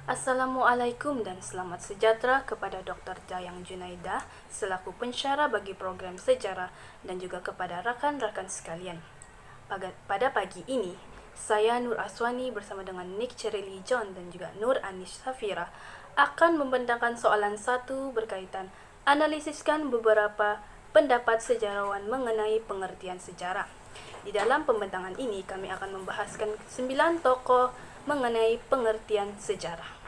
Assalamualaikum dan selamat sejahtera kepada Dr. Dayang Junaidah selaku pensyarah bagi program sejarah dan juga kepada rakan-rakan sekalian. Pada pagi ini, saya Nur Aswani bersama dengan Nick Cerili John dan juga Nur Anis Safira akan membentangkan soalan satu berkaitan analisiskan beberapa pendapat sejarawan mengenai pengertian sejarah. Di dalam pembentangan ini kami akan membahaskan 9 tokoh mengenai pengertian sejarah.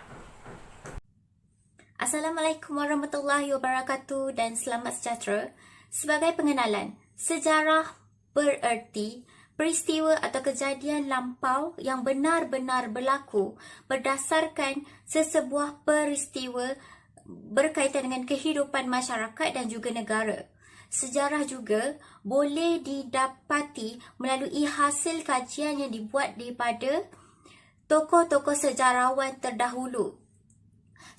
Assalamualaikum warahmatullahi wabarakatuh dan selamat sejahtera. Sebagai pengenalan, sejarah bererti peristiwa atau kejadian lampau yang benar-benar berlaku berdasarkan sesebuah peristiwa berkaitan dengan kehidupan masyarakat dan juga negara. Sejarah juga boleh didapati melalui hasil kajian yang dibuat daripada tokoh-tokoh sejarawan terdahulu.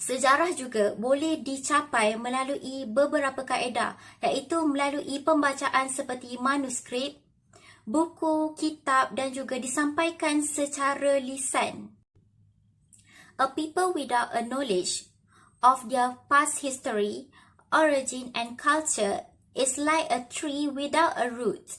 Sejarah juga boleh dicapai melalui beberapa kaedah, iaitu melalui pembacaan seperti manuskrip, buku, kitab dan juga disampaikan secara lisan. A people without a knowledge of their past history, origin and culture is like a tree without a root.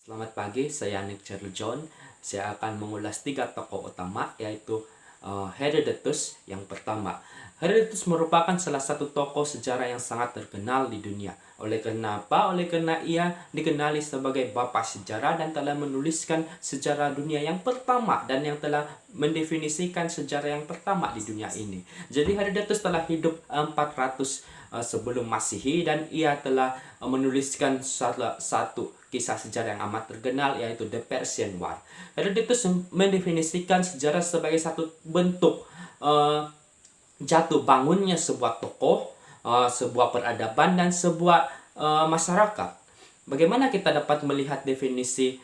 Selamat pagi, saya Nick Cerili John. Saya akan mengulas 3 tokoh utama, yaitu Herodotus yang pertama. Herodotus merupakan salah satu tokoh sejarah yang sangat terkenal di dunia. Oleh karena apa? Oleh karena ia dikenali sebagai bapa sejarah dan telah menuliskan sejarah dunia yang pertama dan yang telah mendefinisikan sejarah yang pertama di dunia ini. Jadi Herodotus telah hidup 400 sebelum Masehi dan ia telah menuliskan satu kisah sejarah yang amat terkenal, yaitu The Persian War. Herodotus mendefinisikan sejarah sebagai satu bentuk jatuh bangunnya sebuah tokoh, sebuah peradaban dan sebuah masyarakat. Bagaimana kita dapat melihat definisi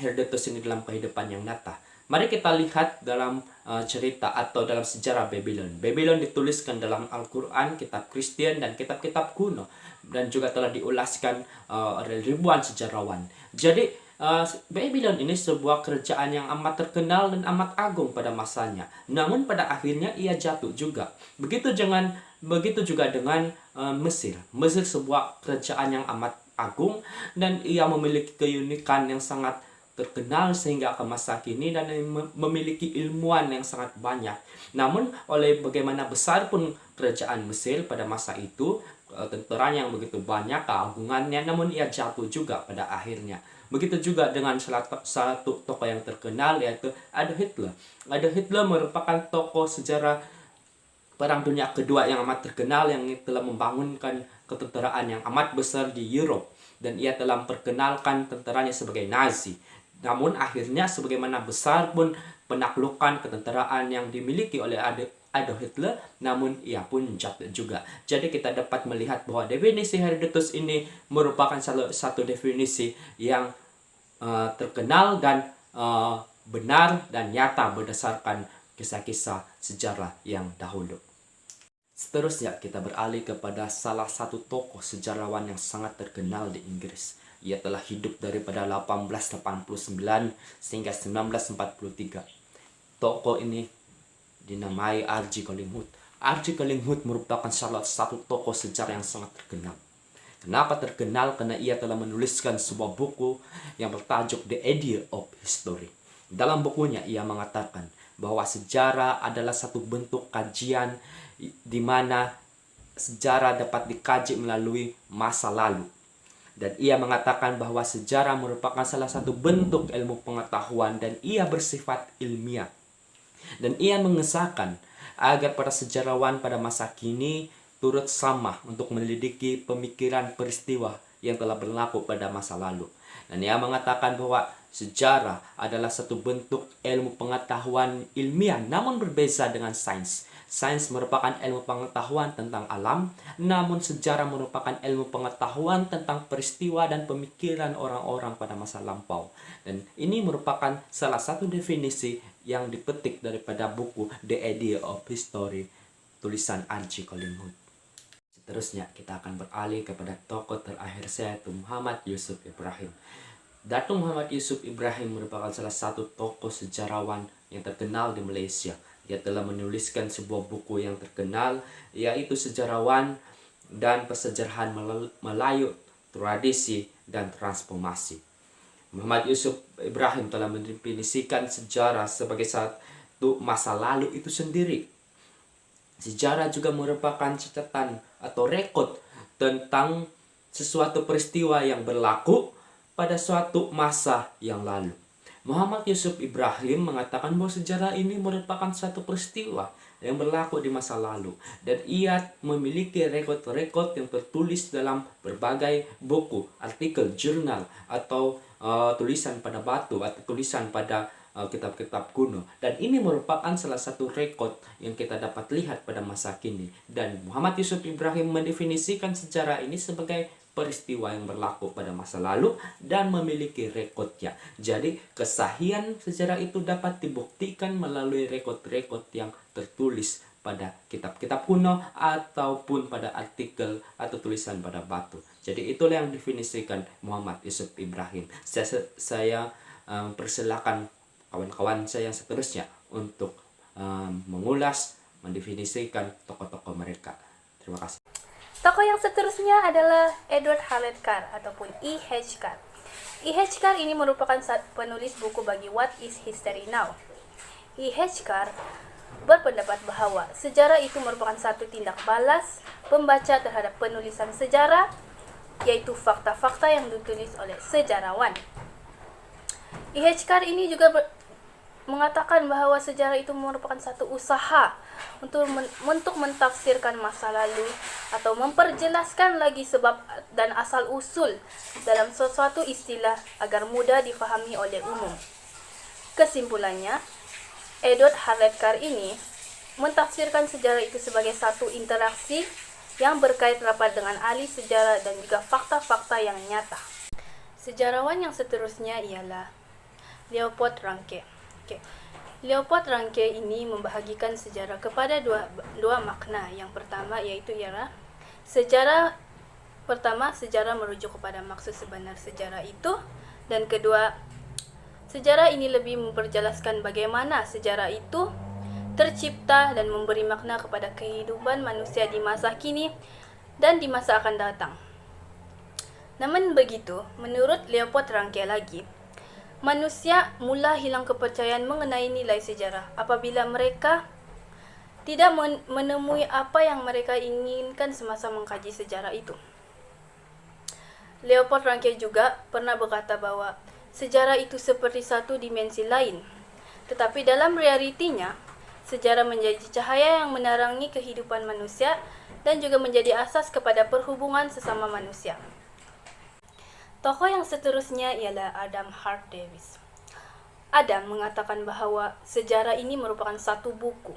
Herodotus ini dalam kehidupan yang nyata? Mari kita lihat dalam cerita atau dalam sejarah Babylon. Babylon dituliskan dalam Al-Quran, kitab Kristen dan kitab-kitab kuno, dan juga telah diulaskan oleh ribuan sejarawan. Jadi Babylon ini sebuah kerajaan yang amat terkenal dan amat agung pada masanya. Namun pada akhirnya ia jatuh juga. Begitu juga dengan Mesir. Mesir sebuah kerajaan yang amat agung dan ia memiliki keunikan yang sangat terkenal sehingga ke masa kini dan memiliki ilmuwan yang sangat banyak. Namun oleh bagaimana besar pun kerajaan Mesir pada masa itu, tentaranya yang begitu banyak, keagungannya, namun ia jatuh juga pada akhirnya. Begitu juga dengan satu tokoh yang terkenal, yaitu Adolf Hitler. Adolf Hitler merupakan tokoh sejarah Perang Dunia Kedua yang amat terkenal, yang telah membangunkan ketenteraan yang amat besar di Eropa, dan ia telah memperkenalkan tentaranya sebagai Nazi. Namun akhirnya sebagaimana besar pun penaklukan ketenteraan yang dimiliki oleh Adolf Hitler, namun ia pun jatuh juga. Jadi kita dapat melihat bahwa definisi Herodotus ini merupakan salah satu definisi yang terkenal dan benar dan nyata berdasarkan kisah-kisah sejarah yang dahulu. Seterusnya kita beralih kepada salah satu tokoh sejarawan yang sangat terkenal di Inggris. Ia telah hidup daripada 1889 sehingga 1943. Tokoh ini dinamai R.J. Collingwood. R.J. Collingwood merupakan salah satu tokoh sejarah yang sangat terkenal. Kenapa terkenal? Karena ia telah menuliskan sebuah buku yang bertajuk The Idea of History. Dalam bukunya ia mengatakan bahwa sejarah adalah satu bentuk kajian di mana sejarah dapat dikaji melalui masa lalu. Dan ia mengatakan bahwa sejarah merupakan salah satu bentuk ilmu pengetahuan dan ia bersifat ilmiah. Dan ia mengesahkan agar para sejarawan pada masa kini turut sama untuk menyelidiki pemikiran peristiwa yang telah berlaku pada masa lalu. Dan ia mengatakan bahwa sejarah adalah satu bentuk ilmu pengetahuan ilmiah namun berbeza dengan sains. Sains merupakan ilmu pengetahuan tentang alam, namun sejarah merupakan ilmu pengetahuan tentang peristiwa dan pemikiran orang-orang pada masa lampau. Dan ini merupakan salah satu definisi yang dipetik daripada buku The Idea of History, tulisan R.J. Collingwood. Seterusnya kita akan beralih kepada tokoh terakhir saya, yaitu Muhammad Yusuf Ibrahim. Datuk Muhammad Yusuf Ibrahim merupakan salah satu tokoh sejarawan yang terkenal di Malaysia. Ia telah menuliskan sebuah buku yang terkenal, yaitu Sejarawan dan Persejarahan Melayu, Tradisi dan Transformasi. Muhammad Yusuf Ibrahim telah mendefinisikan sejarah sebagai satu masa lalu itu sendiri. Sejarah juga merupakan catatan atau rekod tentang sesuatu peristiwa yang berlaku pada suatu masa yang lalu. Muhammad Yusuf Ibrahim mengatakan bahwa sejarah ini merupakan satu peristiwa yang berlaku di masa lalu, dan ia memiliki rekod-rekod yang tertulis dalam berbagai buku, artikel, jurnal, atau tulisan pada batu atau tulisan pada kitab-kitab kuno. Dan ini merupakan salah satu rekod yang kita dapat lihat pada masa kini. Dan Muhammad Yusuf Ibrahim mendefinisikan sejarah ini sebagai peristiwa yang berlaku pada masa lalu dan memiliki rekodnya. Jadi kesahihan sejarah itu dapat dibuktikan melalui rekod-rekod yang tertulis pada kitab-kitab kuno ataupun pada artikel atau tulisan pada batu. Jadi itulah yang definisikan Muhammad Yusuf Ibrahim. Saya persilakan kawan-kawan saya yang seterusnya untuk mengulas, mendefinisikan tokoh-tokoh mereka. Terima kasih. Tokoh yang seterusnya adalah Edward Howard Carr ataupun E.H. Carr. E.H. Carr ini merupakan penulis buku bagi What is History Now. E.H. Carr berpendapat bahwa sejarah itu merupakan satu tindak balas pembaca terhadap penulisan sejarah, yaitu fakta-fakta yang ditulis oleh sejarawan. E.H. Carr ini juga mengatakan bahwa sejarah itu merupakan satu usaha untuk mentafsirkan masa lalu atau memperjelaskan lagi sebab dan asal-usul dalam sesuatu istilah agar mudah difahami oleh umum. Kesimpulannya, Edward Howard Carr ini mentafsirkan sejarah itu sebagai satu interaksi yang berkait rapat dengan ahli sejarah dan juga fakta-fakta yang nyata. Sejarawan yang seterusnya ialah Leopold Ranke. Leopold Ranke ini membahagikan sejarah kepada dua makna. Yang pertama yaitu ialah sejarah merujuk kepada maksud sebenar sejarah itu, dan kedua, sejarah ini lebih memperjelaskan bagaimana sejarah itu tercipta dan memberi makna kepada kehidupan manusia di masa kini dan di masa akan datang. Namun begitu, menurut Leopold Ranke lagi, manusia mula hilang kepercayaan mengenai nilai sejarah apabila mereka tidak menemui apa yang mereka inginkan semasa mengkaji sejarah itu. Leopold Ranke juga pernah berkata bahwa sejarah itu seperti satu dimensi lain, tetapi dalam realitinya, sejarah menjadi cahaya yang menerangi kehidupan manusia dan juga menjadi asas kepada perhubungan sesama manusia. Tokoh yang seterusnya ialah Adam Hart Davis. Adam mengatakan bahwa sejarah ini merupakan satu buku.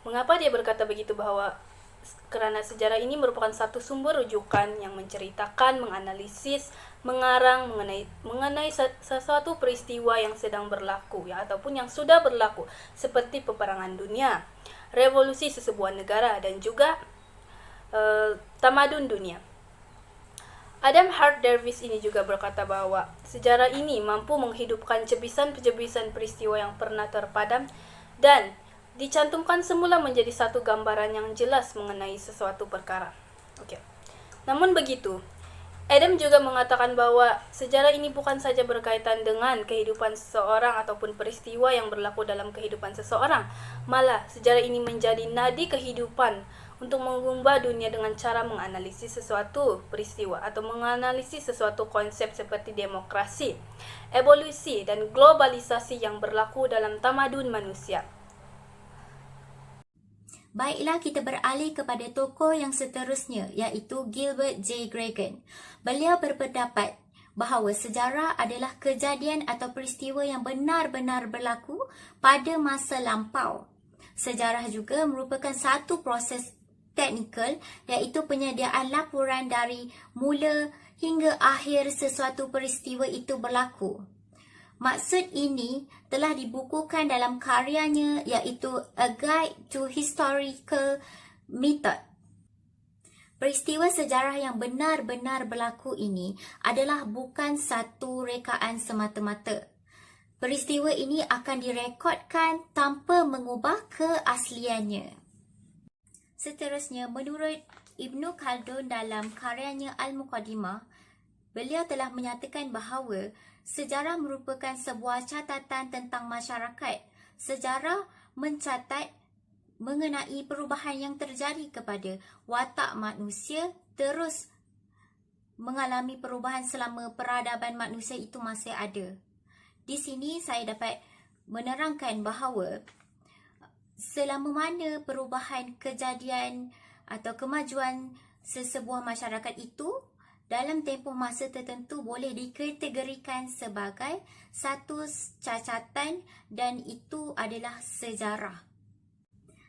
Mengapa dia berkata begitu? Karena sejarah ini merupakan satu sumber rujukan yang menceritakan, menganalisis, mengarang mengenai sesuatu peristiwa yang sedang berlaku ataupun yang sudah berlaku, seperti peperangan dunia, revolusi sesebuah negara, dan juga tamadun dunia. Adam Hart Davis ini juga berkata bahwa sejarah ini mampu menghidupkan cebisan-cebisan peristiwa yang pernah terpadam dan dicantumkan semula menjadi satu gambaran yang jelas mengenai sesuatu perkara. Namun begitu, Adam juga mengatakan bahwa sejarah ini bukan saja berkaitan dengan kehidupan seseorang ataupun peristiwa yang berlaku dalam kehidupan seseorang. Malah, sejarah ini menjadi nadi kehidupan untuk mengubah dunia dengan cara menganalisis sesuatu peristiwa atau menganalisis sesuatu konsep seperti demokrasi, evolusi, dan globalisasi yang berlaku dalam tamadun manusia. Baiklah, kita beralih kepada tokoh yang seterusnya, iaitu Gilbert J. Gregan. Beliau berpendapat bahawa sejarah adalah kejadian atau peristiwa yang benar-benar berlaku pada masa lampau. Sejarah juga merupakan satu proses teknikal, iaitu penyediaan laporan dari mula hingga akhir sesuatu peristiwa itu berlaku. Maksud ini telah dibukukan dalam karyanya, iaitu A Guide to Historical Method. Peristiwa sejarah yang benar-benar berlaku ini adalah bukan satu rekaan semata-mata, Peristiwa ini akan direkodkan tanpa mengubah keasliannya. Seterusnya, menurut Ibnu Khaldun dalam karyanya Al-Muqaddimah, beliau telah menyatakan bahawa sejarah merupakan sebuah catatan tentang masyarakat. Sejarah mencatat mengenai perubahan yang terjadi kepada watak manusia terus mengalami perubahan selama peradaban manusia itu masih ada. Di sini saya dapat menerangkan bahawa selama mana perubahan kejadian atau kemajuan sesebuah masyarakat itu dalam tempoh masa tertentu boleh dikategorikan sebagai satu cacatan dan itu adalah sejarah.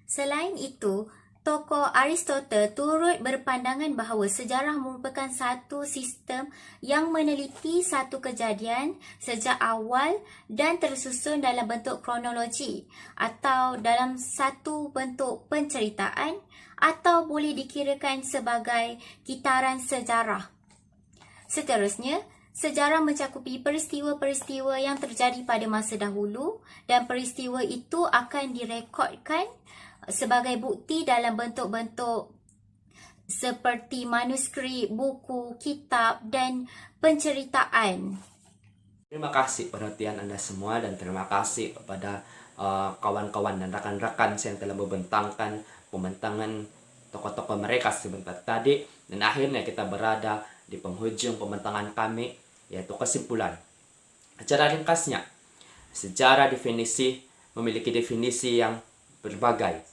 Selain itu, tokoh Aristotle turut berpandangan bahawa sejarah merupakan satu sistem yang meneliti satu kejadian sejak awal dan tersusun dalam bentuk kronologi atau dalam satu bentuk penceritaan atau boleh dikirakan sebagai kitaran sejarah. Seterusnya, sejarah mencakupi peristiwa-peristiwa yang terjadi pada masa dahulu dan peristiwa itu akan direkodkan sebagai bukti dalam bentuk-bentuk seperti manuskrip, buku, kitab dan penceritaan. Terima kasih perhatian Anda semua dan terima kasih kepada kawan-kawan dan rakan-rakan yang telah membentangkan pembentangan tokoh-tokoh mereka sebentar tadi. Dan akhirnya kita berada di penghujung pembentangan kami, yaitu kesimpulan. Secara ringkasnya, sejarah memiliki definisi yang berbagai.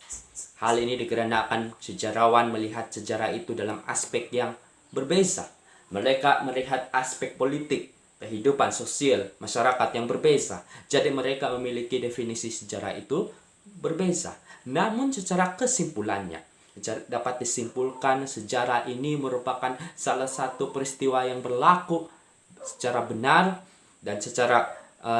Hal ini dikarenakan sejarawan melihat sejarah itu dalam aspek yang berbeza. Mereka melihat aspek politik, kehidupan sosial, masyarakat yang berbeza. Jadi mereka memiliki definisi sejarah itu berbeza. Namun secara kesimpulannya, dapat disimpulkan sejarah ini merupakan salah satu peristiwa yang berlaku secara benar dan secara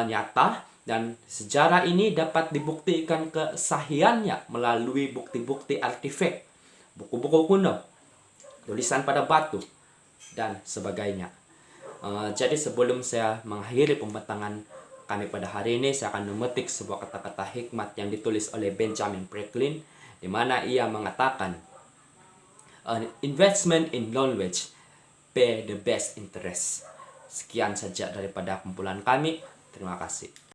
nyata, dan sejarah ini dapat dibuktikan kesahihannya melalui bukti-bukti artefak, buku-buku kuno, tulisan pada batu, dan sebagainya. Jadi sebelum saya mengakhiri pembentangan kami pada hari ini, saya akan memetik sebuah kata-kata hikmat yang ditulis oleh Benjamin Franklin, di mana ia mengatakan, "An investment in knowledge pay the best interest." Sekian saja daripada kumpulan kami. Terima kasih.